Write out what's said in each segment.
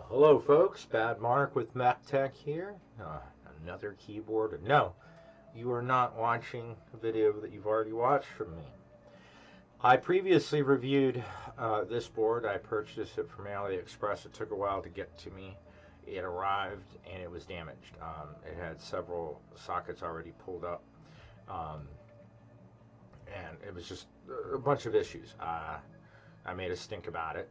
Hello folks, Bad Mark with Mac Tech here. Another keyboard. No, you are not watching a video that you've already watched from me. I previously reviewed this board. I purchased it from AliExpress. It took a while to get to me. It arrived and it was damaged. It had several sockets already pulled up. And it was just a bunch of issues. I made a stink about it.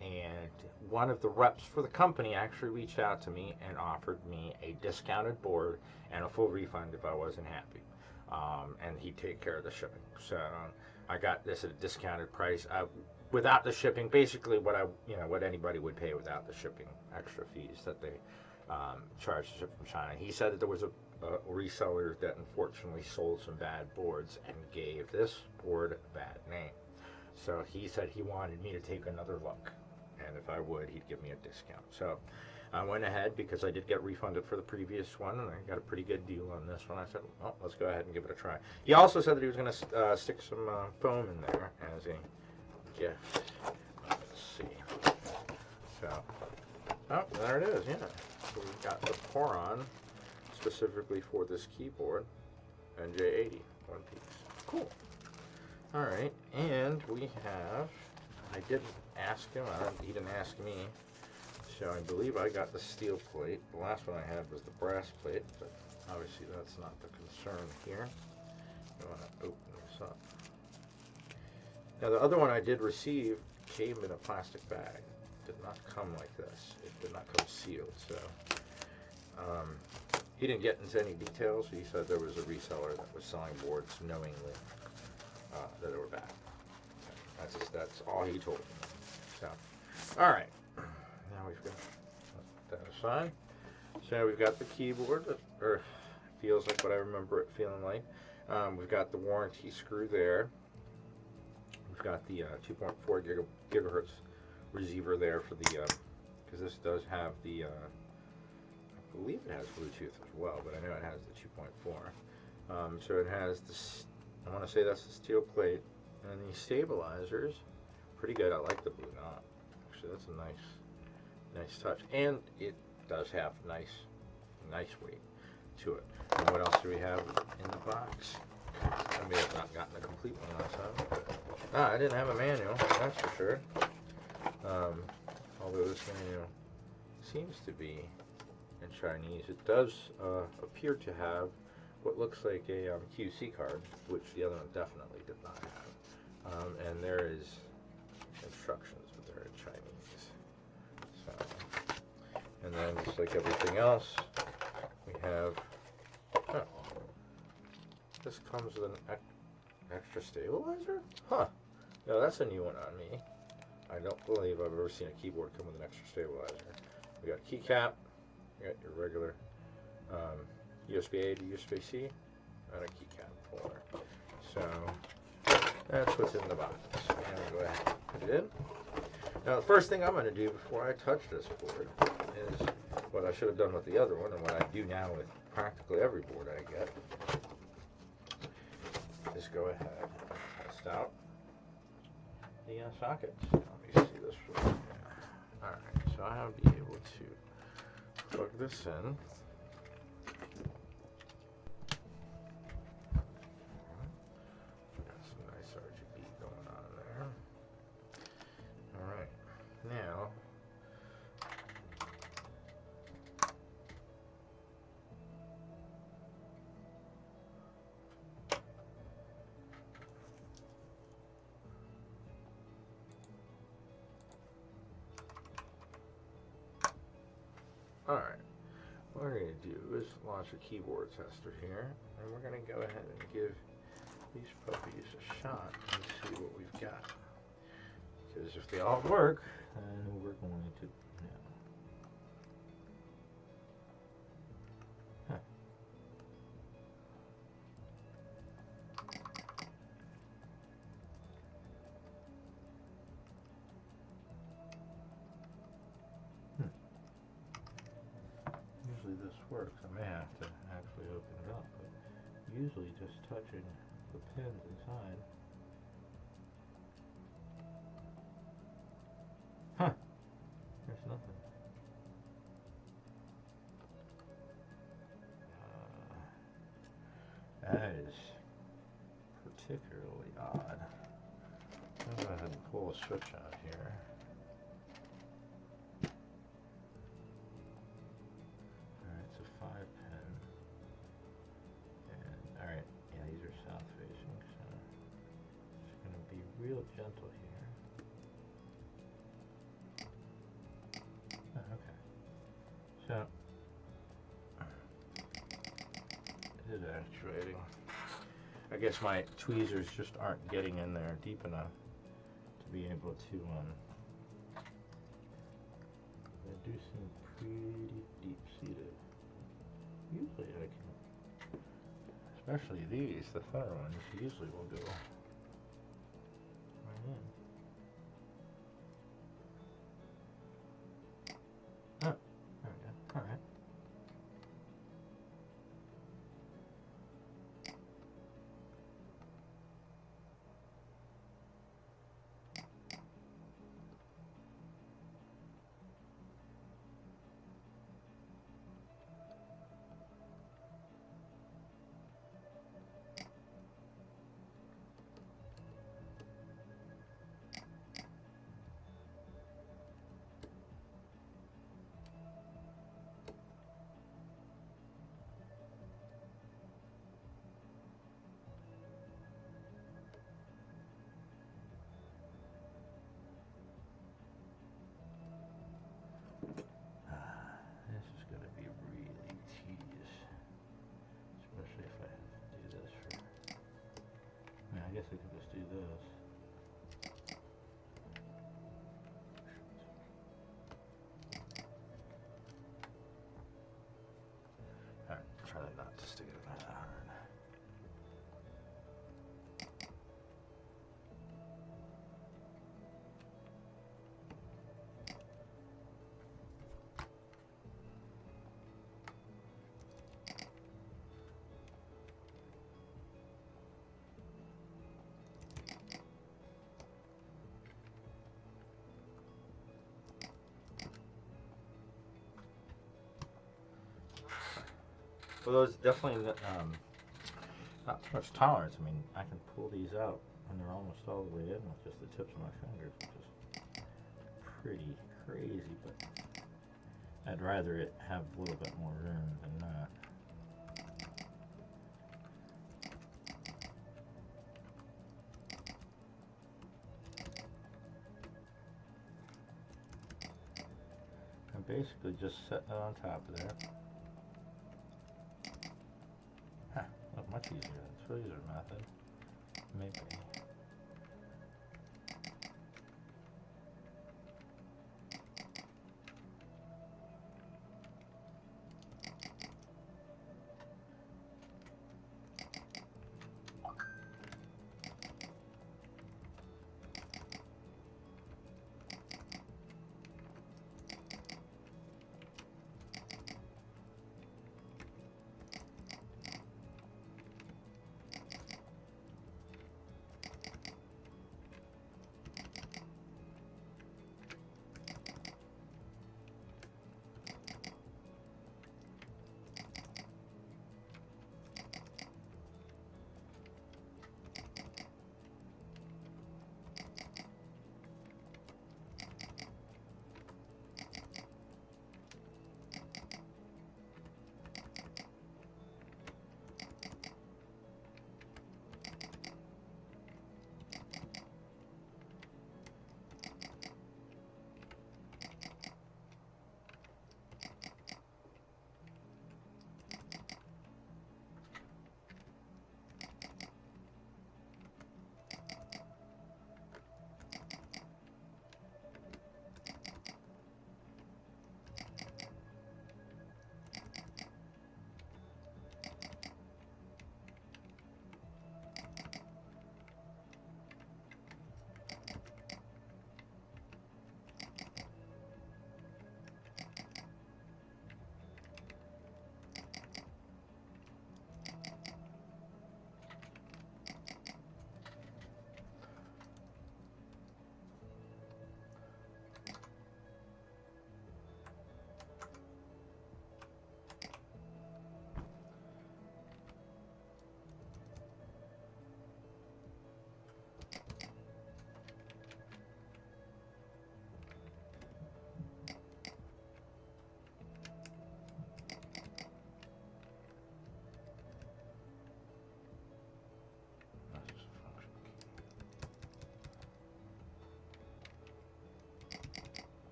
And one of the reps for the company actually reached out to me and offered me a discounted board and a full refund if I wasn't happy. And he'd take care of the shipping. So I got this at a discounted price without the shipping. Basically, what anybody would pay without the shipping extra fees that they charge to ship from China. He said that there was a reseller that unfortunately sold some bad boards and gave this board a bad name. So he said he wanted me to take another look. And if I would, he'd give me a discount. So I went ahead because I did get refunded for the previous one, and I got a pretty good deal on this one. I said, well, let's go ahead and give it a try. He also said that he was going to stick some foam in there as a gift. Let's see. So, oh, there it is, yeah. So we've got the Porcelain specifically for this keyboard, NJ-80, one piece. Cool. All right, and we have, I didn't ask him, he didn't ask me, so I believe I got the steel plate. The last one I had was the brass plate, but obviously that's not the concern here. I want to open this up. Now the other one I did receive came in a plastic bag. It did not come like this. It did not come sealed, so he didn't get into any details. He said there was a reseller that was selling boards knowingly that they were bad. That's all he told me. So, all right. Now we've got that aside. So we've got the keyboard, or feels like what I remember it feeling like. We've got the warranty screw there. We've got the 2.4 gigahertz receiver there for the, because this does have the, I believe it has Bluetooth as well, but I know it has the 2.4. So it has this. I want to say that's the steel plate, and the stabilizers, pretty good. I like the blue knot. Actually, that's a nice touch, and it does have nice weight to it. And what else do we have in the box? I may have not gotten a complete one last time. I didn't have a manual, that's for sure. Although this manual seems to be in Chinese, it does appear to have what looks like a QC card, which the other one definitely did not have. And there is instructions, but they're in Chinese. So, and then just like everything else, we have, this comes with an extra stabilizer? Huh. No, that's a new one on me. I don't believe I've ever seen a keyboard come with an extra stabilizer. We got a keycap, we got your regular USB-A to USB-C, and a keycap holder. So that's what's in the box. I'm going to go ahead and put it in. Now the first thing I'm going to do before I touch this board is what I should have done with the other one, and what I do now with practically every board I get, is go ahead and test out the sockets. Let me see this for you. Alright, so I'll be able to plug this in. RGB going on there. Alright, now alright, what we're going to do is launch a keyboard tester here, and we're going to go ahead and give these puppies a shot and see what we've got. Because if they all work, then we're going to Huh. Usually this works. I may have to actually open it up, but usually just touching the pins inside. Huh. There's nothing. particularly odd. I'm going to go ahead and pull a switch out here. Alright, it's a 5-pin. And, alright, yeah, these are south facing, so it's going to be real gentle here. Oh, okay. So, it is actuating. I guess my tweezers just aren't getting in there deep enough to be able to, they do seem pretty deep-seated. Usually I can, especially these, the thinner ones, usually will go right in. Oh, there we go, alright. This is going to be really tedious, especially if I have to do this for, I mean, I guess I could just do this. Alright, try not to stick it that hard. Well, those definitely not too much tolerance. I mean, I can pull these out and they're almost all the way in with just the tips of my fingers, which is pretty crazy, but I'd rather it have a little bit more room than not. I'm basically just setting it on top of there. Much easier than the tweezer method, maybe.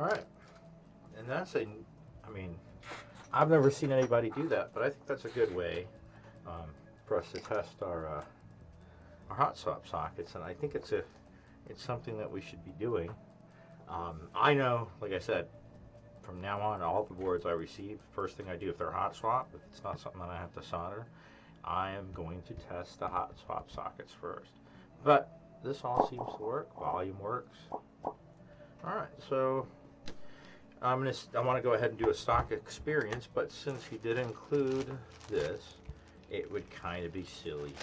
All right, and that's a, I mean, I've never seen anybody do that, but I think that's a good way for us to test our hot swap sockets, and I think it's something that we should be doing. I know, like I said, from now on, all the boards I receive, first thing I do, if they're hot swap, if it's not something that I have to solder, I am going to test the hot swap sockets first. But this all seems to work. Volume works. All right, so I want to go ahead and do a stock experience, but since he did include this, it would kind of be silly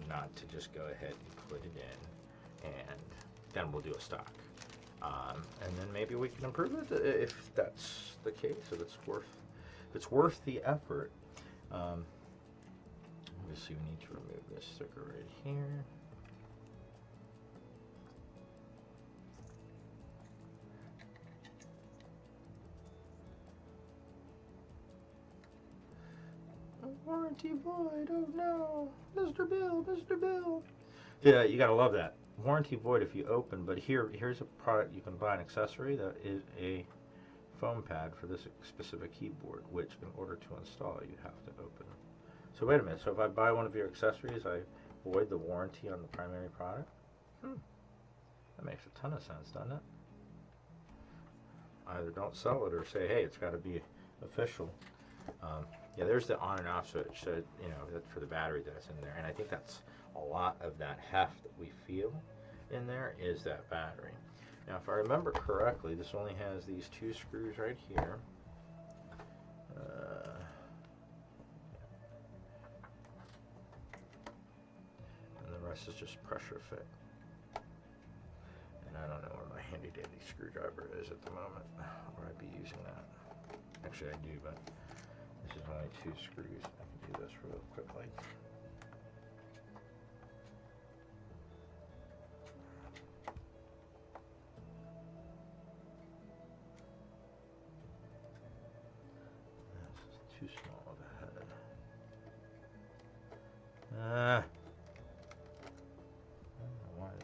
not to just go ahead and put it in, and then we'll do a stock. And then maybe we can improve it if that's the case, if it's worth the effort. Obviously, we need to remove this sticker right here. Warranty void, oh no, Mr. Bill, Mr. Bill. Yeah, you gotta love that. Warranty void if you open, but here's a product you can buy, an accessory that is a foam pad for this specific keyboard, which in order to install you have to open. So wait a minute, so if I buy one of your accessories, I void the warranty on the primary product? That makes a ton of sense, doesn't it? Either don't sell it or say, hey, it's got to be official. Yeah, there's the on and off switch, so, you know, for the battery that's in there, and I think that's a lot of that heft that we feel in there is that battery. Now, if I remember correctly, this only has these two screws right here. And the rest is just pressure fit. And I don't know where my handy dandy screwdriver is at the moment, or I'd be using that. Actually, I do, but this is only two screws. I can do this real quickly. That's too small of a head. I don't know why.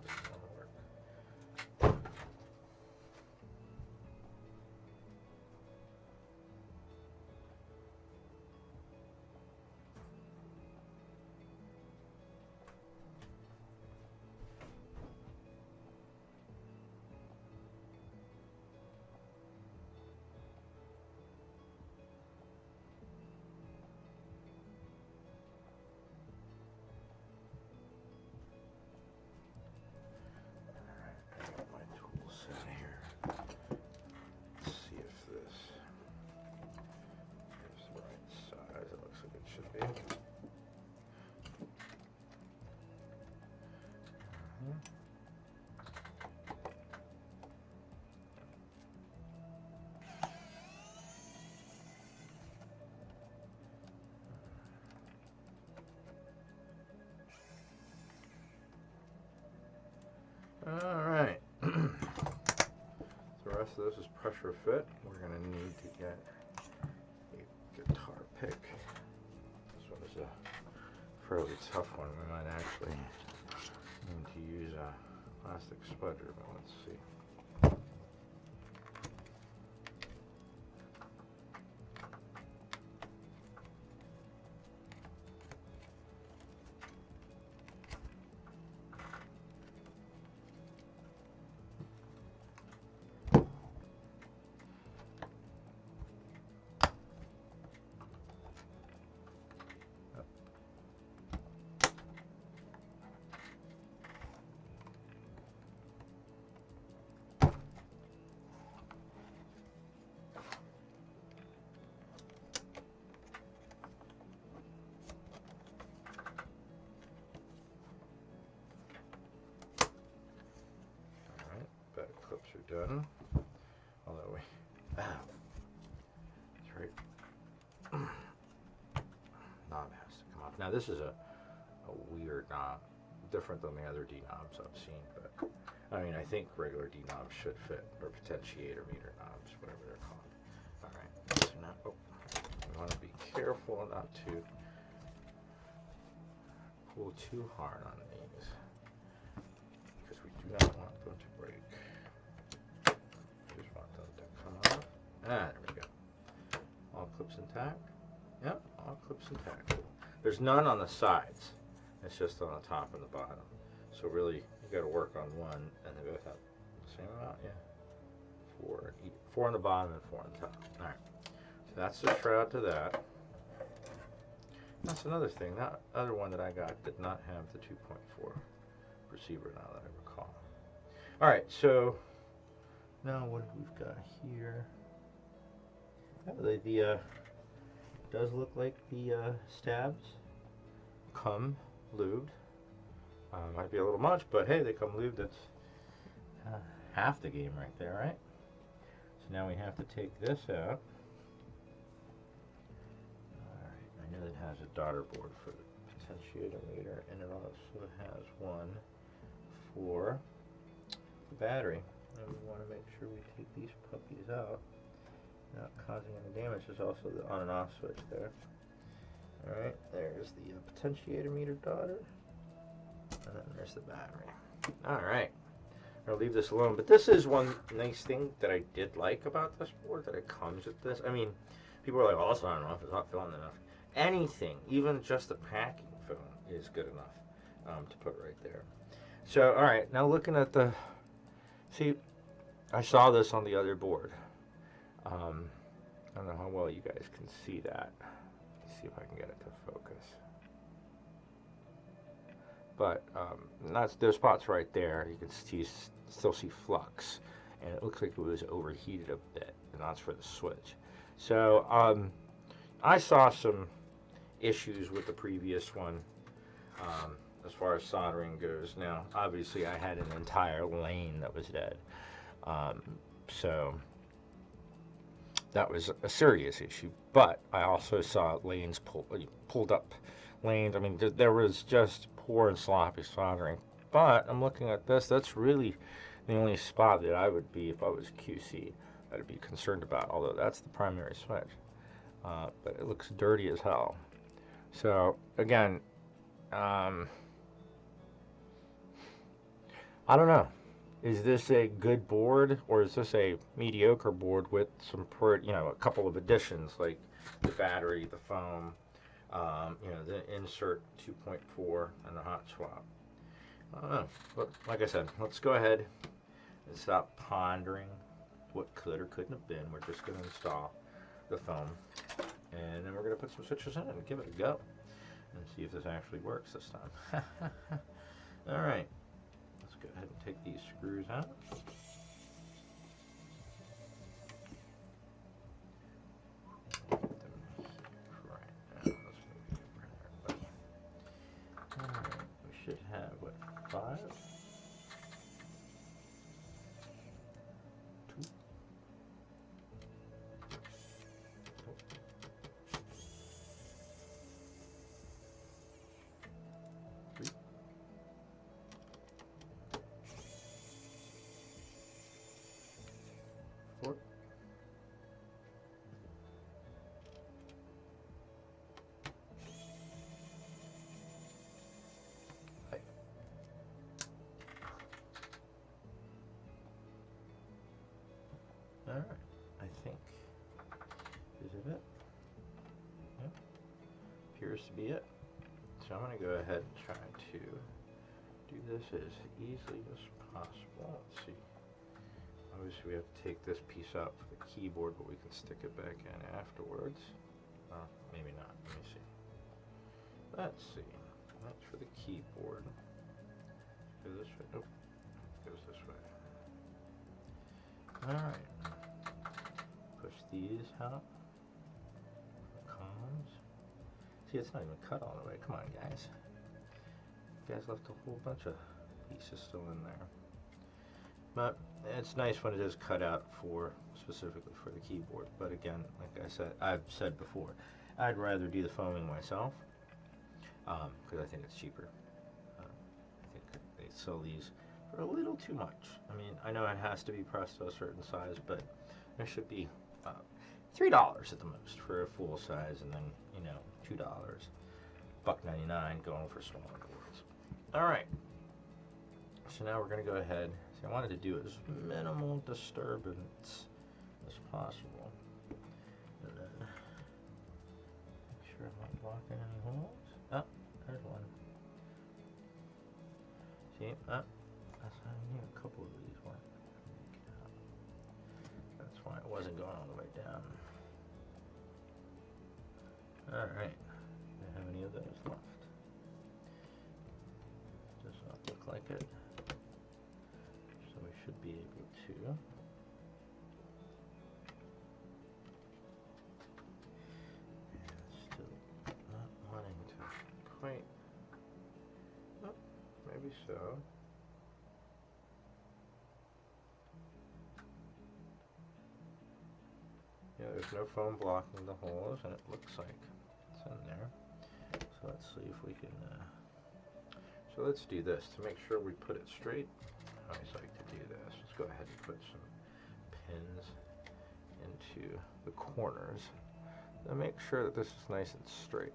This doesn't work. Alright, the rest of this is pressure fit. We're going to need to get a guitar pick. This one is a fairly tough one. We might actually need to use a plastic spudger, but let's see. Clips are done. Although that's right. Knob has to come off. Now this is a weird knob, different than the other D knobs I've seen, but I mean I think regular D knobs should fit, or potentiator meter knobs, whatever they're called. Alright, so now you want to be careful not to pull too hard on these, because we do not want there we go. All clips intact. Yep, all clips intact. There's none on the sides. It's just on the top and the bottom. So really, you got to work on one, and they both have the same amount. Yeah, four on the bottom and 4 on the top. All right. So that's the shroud to that. That's another thing. That other one that I got did not have the 2.4 receiver, now that I recall. All right. So now what we've got here. The does look like the stabs come lubed. Might be a little much, but hey, they come lubed. That's half the game right there, right? So now we have to take this out. Alright, I know it has a daughter board for the potentiometer meter, and it also has one for the battery. And we want to make sure we take these puppies out without causing any damage. There's also the on and off switch there. Alright, there's the potentiometer meter daughter. And then there's the battery. Alright, I'll leave this alone. But this is one nice thing that I did like about this board, that it comes with this. I mean, people are like, oh, it's not enough, it's not filling enough. Anything, even just the packing film, is good enough to put right there. So, alright, now looking at the... See, I saw this on the other board. I don't know how well you guys can see that. Let's see if I can get it to focus. But there's spots right there. You can still see flux, and it looks like it was overheated a bit, and that's for the switch. So I saw some issues with the previous one as far as soldering goes. Now, obviously, I had an entire lane that was dead, so that was a serious issue. But I also saw lanes pulled up lanes. I mean, there was just poor and sloppy soldering. But I'm looking at this. That's really the only spot that I would be, if I was QC, I'd be concerned about. Although that's the primary switch, but it looks dirty as hell. So again, I don't know. Is this a good board, or is this a mediocre board with some, a couple of additions like the battery, the foam, the insert 2.4, and the hot swap? I don't know. But like I said, let's go ahead and stop pondering what could or couldn't have been. We're just going to install the foam, and then we're going to put some switches in and give it a go and see if this actually works this time. All right. Let's go ahead and take these screws out. Alright, we should have, what, 5? 2? Alright, I think, is it? Yep, appears to be it. So I'm going to go ahead and try to do this as easily as possible. Let's see. Obviously we have to take this piece out for the keyboard, but we can stick it back in afterwards. Maybe not. Let me see. Let's see. That's for the keyboard. Go this way. Nope. Goes this way. Alright. Push these out. Comms. See, it's not even cut all the way. Come on, guys. You guys left a whole bunch of pieces still in there. But it's nice when it is cut out specifically for the keyboard. But again, like I said, I've said before, I'd rather do the foaming myself because I think it's cheaper. I think they sell these for a little too much. I mean, I know it has to be pressed to a certain size, but there should be $3 at the most for a full size, and then $2, $1.99 going for smaller boards. All right. So now we're going to go ahead. See, I wanted to do as minimal disturbance as possible. And then make sure I'm not blocking any holes. Oh, there's one. See? Oh, that's I knew a couple of these weren't. That's why it wasn't going all the way down. Alright. Do I have any of those left? Does not look like it. So we should be able to. Still not wanting to quite. Oh, maybe so. Yeah, there's no foam blocking the holes, and it looks like it's in there. So let's see if we can. So let's do this to make sure we put it straight. I always like to do this. Let's go ahead and put some pins into the corners and make sure that this is nice and straight.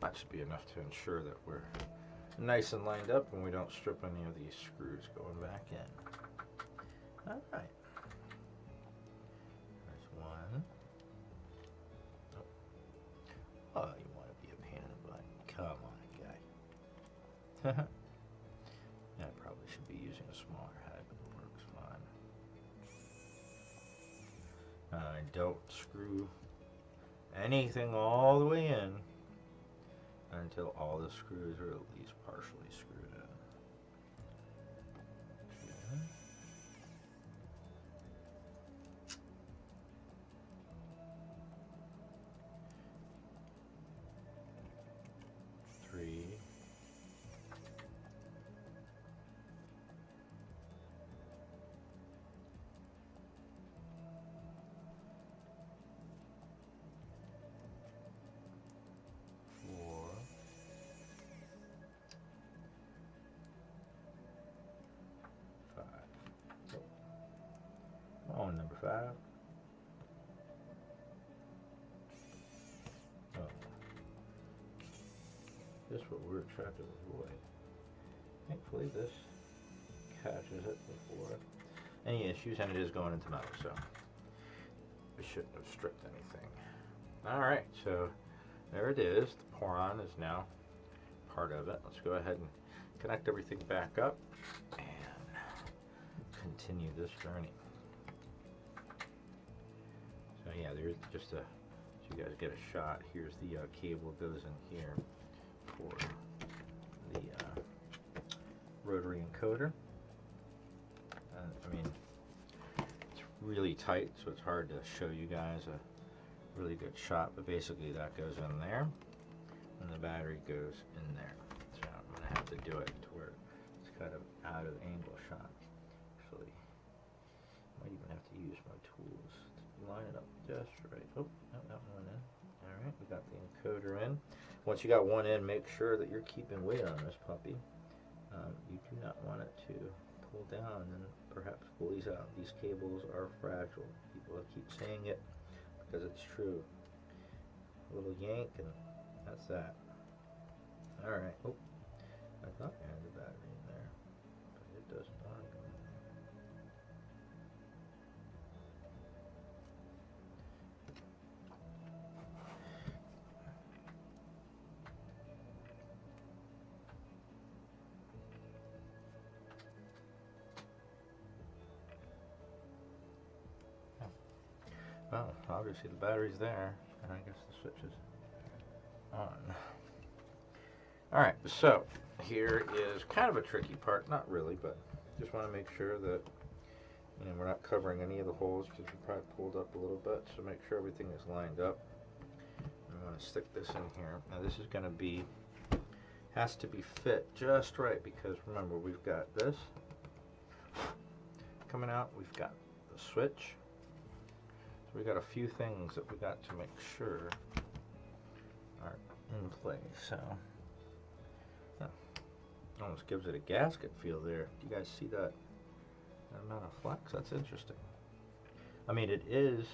That should be enough to ensure that we're nice and lined up and we don't strip any of these screws going back in. All right. There's one. Oh, you want to be a pain in the butt. Come on, guy. I probably should be using a smaller head, but it works fine. Don't screw anything all the way in until all the screws are at least partially screwed in. Three. On number 5. Oh. This is what we're trying to avoid. Thankfully this catches it before any issues, and it is going into metal, so we shouldn't have stripped anything. Alright, so there it is. The Porcelain is now part of it. Let's go ahead and connect everything back up and continue this journey. So yeah, there's just a, so you guys get a shot. Here's the cable goes in here for the rotary encoder. I mean, it's really tight, so it's hard to show you guys a really good shot, but basically that goes in there, and the battery goes in there. So I'm going to have to do it to where it's kind of out of angle shot. Actually, I might even have to use my tools to line it up just right. Oh, no, that one in. Alright, we got the encoder in. Once you got one in, make sure that you're keeping weight on this puppy. You do not want it to pull down and perhaps pull these out. These cables are fragile. People keep saying it because it's true. A little yank and that's that. Alright. Oh, I thought I had the battery in there, but it does not go in there. Well, obviously the battery's there, and I guess the switch is on. Alright, so here is kind of a tricky part, not really, but just want to make sure that we're not covering any of the holes because we probably pulled up a little bit, so make sure everything is lined up. I want to stick this in here. Now this is going to be, has to be fit just right because remember we've got this coming out. We've got the switch. So we got a few things that we got to make sure are in place. So almost gives it a gasket feel there. Do you guys see that amount of flex? That's interesting. I mean, it is.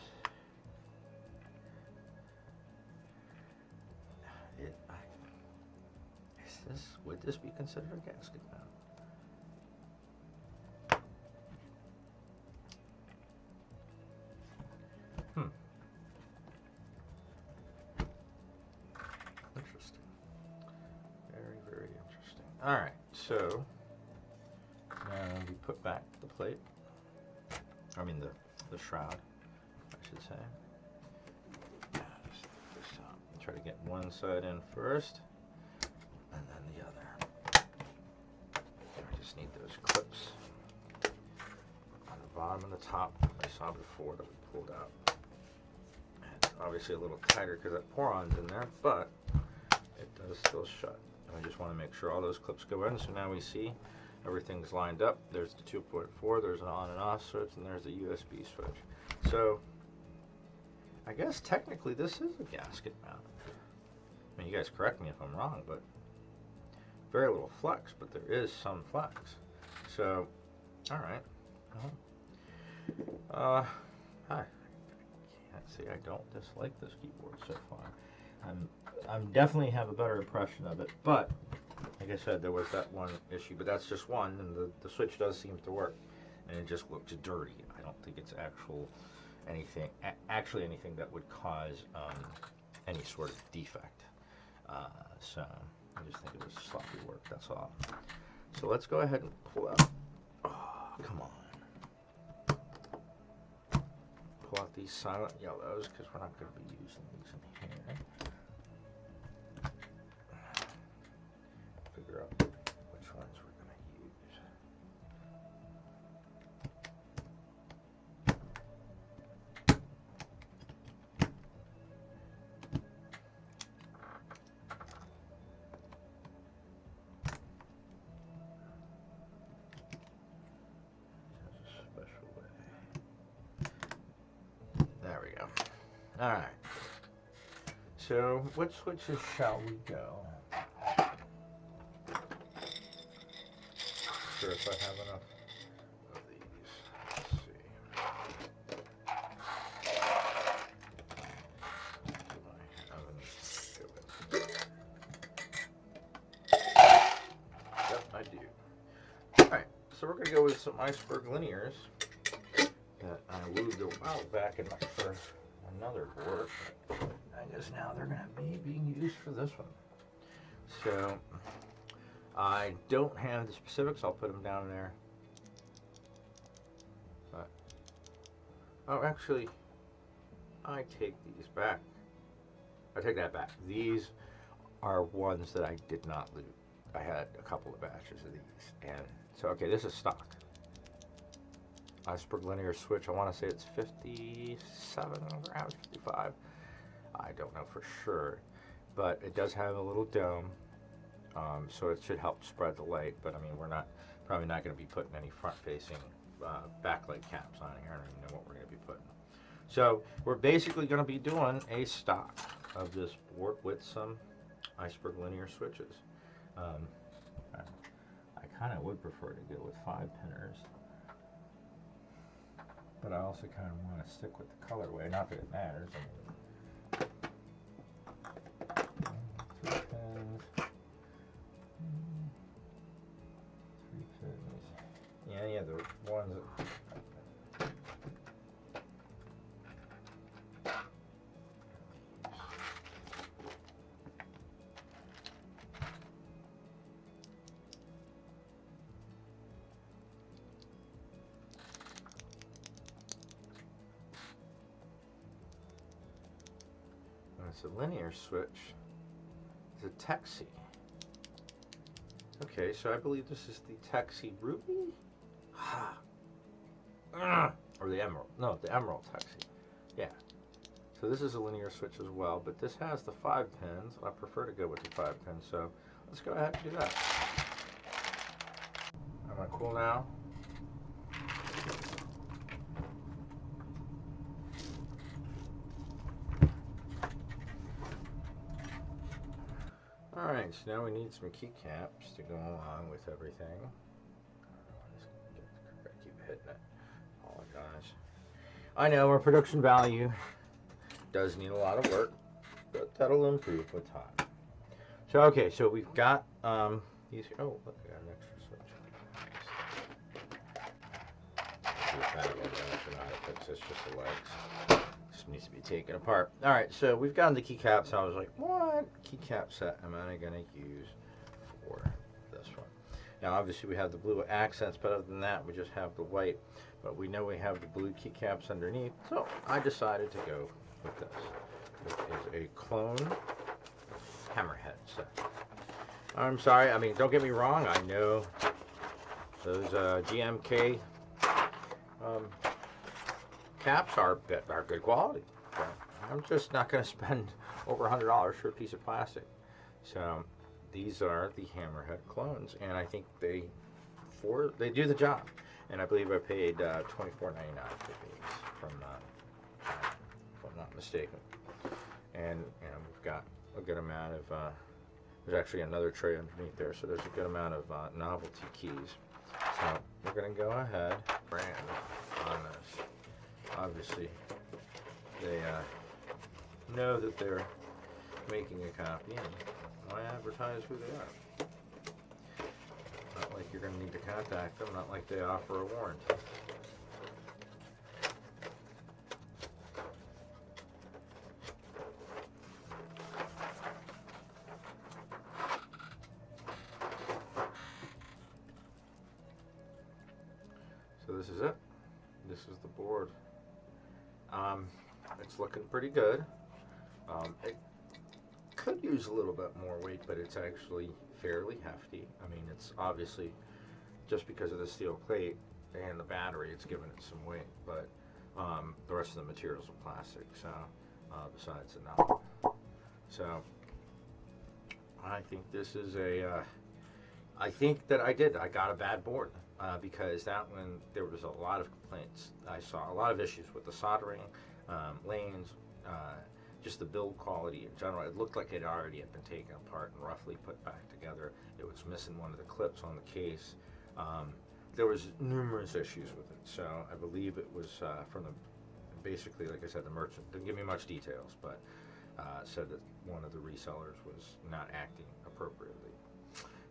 Would this be considered a gasket mount? Interesting. Very, very interesting. All right, so now we put back the plate. I mean the shroud, I should say. Just take this out. Try to get one side in first, and then the other. I just need those clips on the bottom and the top I saw before that we pulled out. It's obviously a little tighter because that poron's in there, but it does still shut. And I just want to make sure all those clips go in. So now we see everything's lined up. There's the 2.4, there's an on and off switch, and there's a USB switch. So I guess technically this is a gasket mount. I mean, you guys correct me if I'm wrong, but very little flex, but there is some flex. So, all right. Hi. I can't say I don't dislike this keyboard so far. I'm definitely have a better impression of it, but like I said, there was that one issue, but that's just one, and the switch does seem to work, and it just looks dirty. I don't think it's actually anything that would cause any sort of defect. So I just think it was sloppy work, that's all. So let's go ahead and pull out, come on. Pull out these silent yellows, because we're not going to be using these in here. Figure out which ones we're going to use. Special way. There we go. All right. So, which switches shall we go? Sure if I have enough of these. Let's see. Do I have any? Yep, I do. Alright, so we're going to go with some Iceberg linears that I lubed a while back for another board. I guess now they're going to be being used for this one. So I don't have the specifics. I'll put them down there. But, oh, actually, I take these back. I take that back. These are ones that I did not loot. I had a couple of batches of these, and so okay, this is stock. Iceberg linear switch. I want to say it's 57 grams, 55. I don't know for sure, but it does have a little dome. So it should help spread the light, but I mean, we're probably not going to be putting any front-facing backlight caps on here. I don't even know what we're going to be putting. So we're basically going to be doing a stock of this board with some Iceberg linear switches. I kind of would prefer to go with 5-pinners, but I also kind of want to stick with the colorway. Not that it matters. I mean, 2 pins. 3 pins. Yeah, the ones that. It's a linear switch. It's a Texie. Okay, so I believe this is the Texie Ruby? Or the Emerald. No, the Emerald Texie. Yeah. So this is a linear switch as well, but this has the 5 pins. I prefer to go with the 5 pins, so let's go ahead and do that. Am I cool now? Alright, so now we need some keycaps to go along with everything. I keep hitting it. Apologize. I know our production value does need a lot of work, but that'll improve with time. So okay, so we've got these. Oh, look, I got an extra switch. I don't know how to fix this, just the legs. Just needs to be taken apart. All right, so we've gotten the keycaps. I was like, what keycap set am I going to use for this one? Now, obviously, we have the blue accents, but other than that, we just have the white. But we know we have the blue keycaps underneath, so I decided to go with this. It is a clone Hammerhead set. I'm sorry, I mean, don't get me wrong, I know those G-MYK caps are good quality. So I'm just not going to spend over $100 for a piece of plastic. So these are the Hammerhead Clones, and I think they do the job. And I believe I paid $24.99 for these from China, if I'm not mistaken. And we've got a good amount of there's actually another tray underneath there, so there's a good amount of novelty keys. So we're going to go ahead brand on this. Obviously, they know that they're making a copy, and why advertise who they are? Not like you're going to need to contact them, not like they offer a warranty. So this is it. This is the board. It's looking pretty good. It could use a little bit more weight, but it's actually fairly hefty. I mean, it's obviously just because of the steel plate and the battery, it's giving it some weight, but the rest of the materials are plastic, so besides the knob. So I think this is I think that I got a bad board. Because that one, there was a lot of complaints. I saw a lot of issues with the soldering, lanes, just the build quality in general. It looked like it already had been taken apart and roughly put back together. It was missing one of the clips on the case. There was numerous issues with it. So I believe it was from basically, like I said, the merchant didn't give me much details, but said that one of the resellers was not acting appropriately.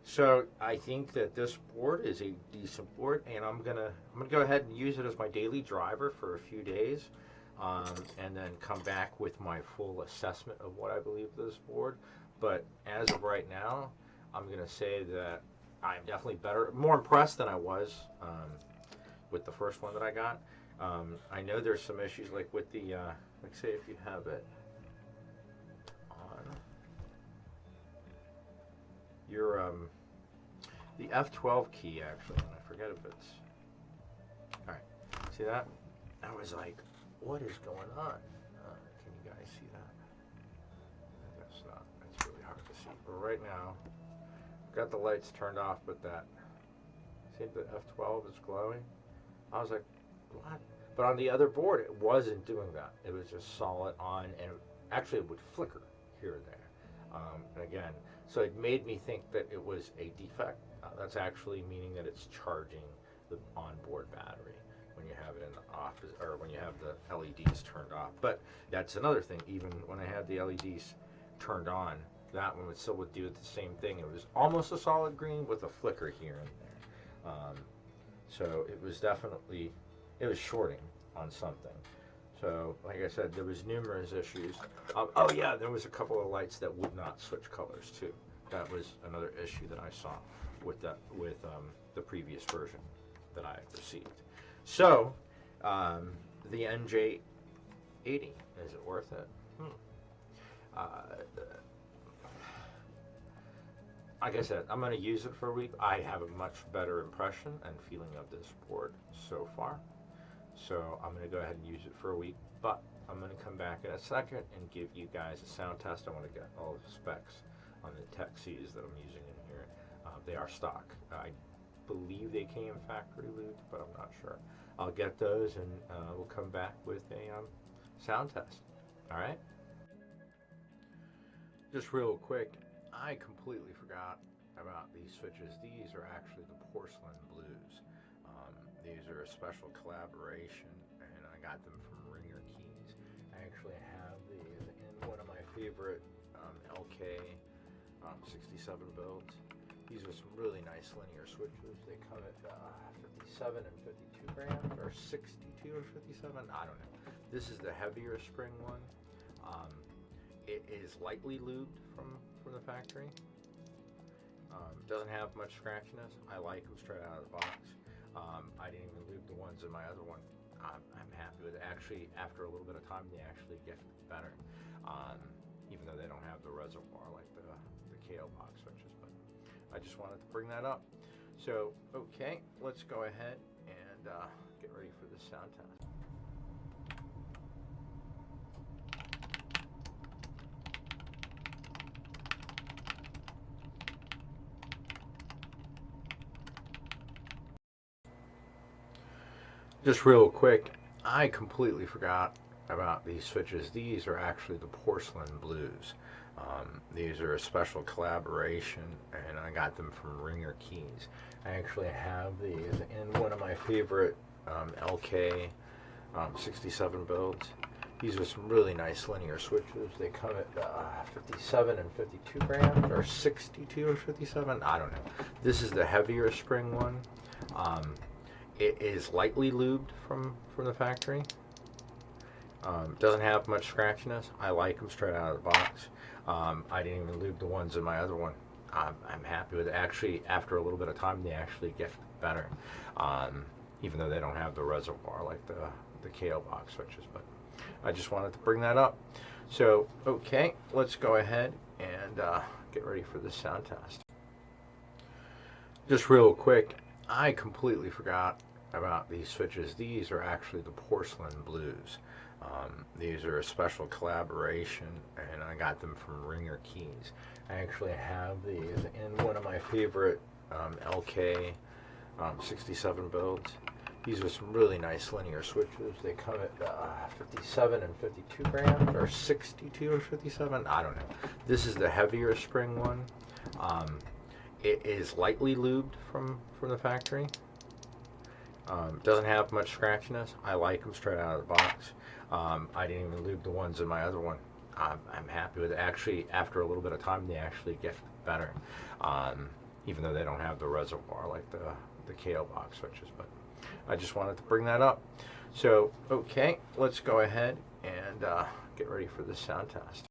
So I think that this board is a decent board, and I'm gonna go ahead and use it as my daily driver for a few days, and then come back with my full assessment of what I believe of this board. But as of right now, I'm gonna say that I'm definitely more impressed than I was with the first one that I got. I know there's some issues like with the like say if you have it on your the F12 key, actually, and I forget if it's alright, see that? I was like, what is going on? Can you guys see that? I guess not, it's really hard to see, but right now got the lights turned off, but that, see the F12 is glowing? I was like, what? But on the other board it wasn't doing that. It was just solid on, and actually it would flicker here and there. And again, so it made me think that it was a defect. That's actually meaning that it's charging the onboard battery when you have it in the off, or when you have the LEDs turned off. But that's another thing. Even when I had the LEDs turned on, that one would do the same thing. It was almost a solid green with a flicker here and there. So it was definitely, it was shorting on something. So, like I said, there was numerous issues. Oh yeah, there was a couple of lights that would not switch colors too. That was another issue that I saw with the previous version that I received. So, the NJ-80, is it worth it? Like I said, I'm going to use it for a week. I have a much better impression and feeling of this board so far. So I'm going to go ahead and use it for a week, but I'm going to come back in a second and give you guys a sound test. I want to get all the specs on the tech Cs that I'm using in here. They are stock. I believe they came factory lubed, but I'm not sure. I'll get those, and we'll come back with a sound test. All right? Just real quick, I completely forgot about these switches. These are actually the Porcelain Blues. These are a special collaboration, and I got them from RingerKeys. I actually have these in one of my favorite LK 67 builds. These are some really nice linear switches. They come at 57 and 52 grams, or 62 and 57. I don't know. This is the heavier spring one. It is lightly lubed from the factory. Doesn't have much scratchiness. I like them straight out of the box. I didn't even lube the ones in my other one. I'm happy with it. Actually, after a little bit of time, they actually get better. Even though they don't have the reservoir like the KO box switches. But I just wanted to bring that up. So, okay, let's go ahead and get ready for this sound test. Just real quick, I completely forgot about these switches. These are actually the Porcelain Blues. These are a special collaboration, and I got them from RingerKeys. I actually have these in one of my favorite LK 67 builds. These are some really nice linear switches. They come at 57 and 52 grams, or 62 and 57. I don't know. This is the heavier spring one. It is lightly lubed from the factory. Doesn't have much scratchiness. I like them straight out of the box. I didn't even lube the ones in my other one. I'm happy with it. Actually, after a little bit of time, they actually get better. Even though they don't have the reservoir like the KO box switches. But I just wanted to bring that up. So, okay, let's go ahead and get ready for this sound test. Just real quick, I completely forgot about these switches. These are actually the Porcelain Blues. These are a special collaboration, and I got them from RingerKeys. I actually have these in one of my favorite LK 67 builds. These are some really nice linear switches. They come at 57 and 52 grams, or 62 and 57. I don't know. This is the heavier spring one. It is lightly lubed from the factory. Doesn't have much scratchiness. I like them straight out of the box. I didn't even lube the ones in my other one. I'm happy with it. Actually, after a little bit of time, they actually get better. Even though they don't have the reservoir like the KO box switches. But I just wanted to bring that up. So, okay, let's go ahead and get ready for this sound test.